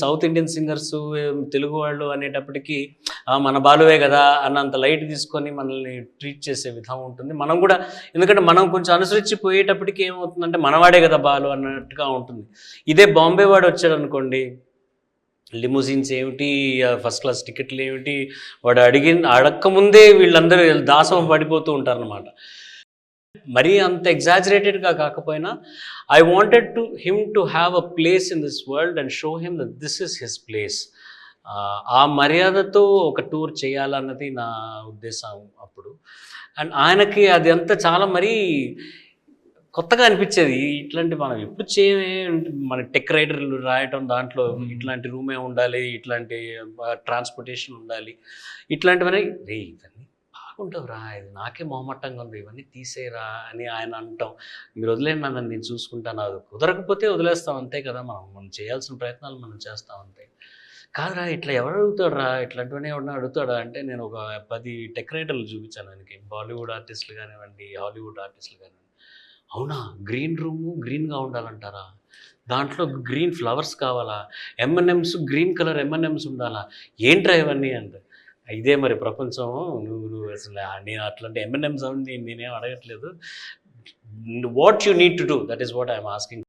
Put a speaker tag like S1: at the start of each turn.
S1: South Indian singers Telugu వాళ్ళు అనేటప్పటికి మన బాలువే కదా అన్నంత లైట్ తీసుకొని మనల్ని ట్రీట్ చేసే విధం ఉంటుంది. మనం కూడా ఎందుకంటే మనం కొంచెం అనుసరించి పోయేటప్పటికి ఏమవుతుందంటే మనవాడే కదా బాలు అన్నట్టుగా ఉంటుంది. ఇదే బాంబే వాడు వచ్చాడు అనుకోండి, లిమోజిన్స్ ఏమిటి, ఫస్ట్ క్లాస్ టికెట్లు ఏమిటి, వాడు అడక్కముందే వీళ్ళందరూ దాసోహం పడిపోతూ ఉంటారనమాట. మరీ అంత ఎగ్జాజరేటెడ్గా కాకపోయినా I wanted him to have a place in this world and show him that this is his place. ఆ మర్యాదతో ఒక టూర్ చేయాలన్నది నా ఉద్దేశం అప్పుడు. అండ్ ఆయనకి అది అంతా చాలా మరీ కొత్తగా అనిపించేది. ఇట్లాంటి మనం ఎప్పుడు చేయమే, మన టెక్ రైటర్లు రాయటం దాంట్లో ఇట్లాంటి రూమే ఉండాలి, ఇట్లాంటి ట్రాన్స్పోర్టేషన్ ఉండాలి, ఇట్లాంటివన్నీ రే ఇవన్నీ బాగుండవురా, ఇది నాకే మొహమట్టంగా ఉంది, ఇవన్నీ తీసేయరా అని ఆయన అంటాం. మీరు వదిలేండి నన్ను, నేను చూసుకుంటాను, అది కుదరకపోతే వదిలేస్తాం అంతే కదా, మనం చేయాల్సిన ప్రయత్నాలు మనం చేస్తాం అంతే. కాదురా ఇట్లా ఎవరు అడుగుతాడు రా, ఇట్లాంటివన్నీ ఎవరన్నా అడుగుతాడా అంటే నేను ఒక 10 టెక్ రైటర్లు చూపించాను ఆయనకి. బాలీవుడ్ ఆర్టిస్టులు కానివ్వండి, హాలీవుడ్ ఆర్టిస్టులు కానివ్వండి. అవునా, గ్రీన్ రూము గ్రీన్గా ఉండాలంటారా, దాంట్లో గ్రీన్ ఫ్లవర్స్ కావాలా, ఎంఎన్ఎమ్స్ గ్రీన్ కలర్ ఎంఎన్ఎమ్స్ ఉండాలా, ఏంట్రా ఇవన్నీ అంటే ఇదే మరి ప్రపంచం. నువ్వు అసలు నేను అట్లాంటి ఎంఎన్ఎమ్స్ అని నేనేం అడగట్లేదు. What you need to do, that is what I'm asking.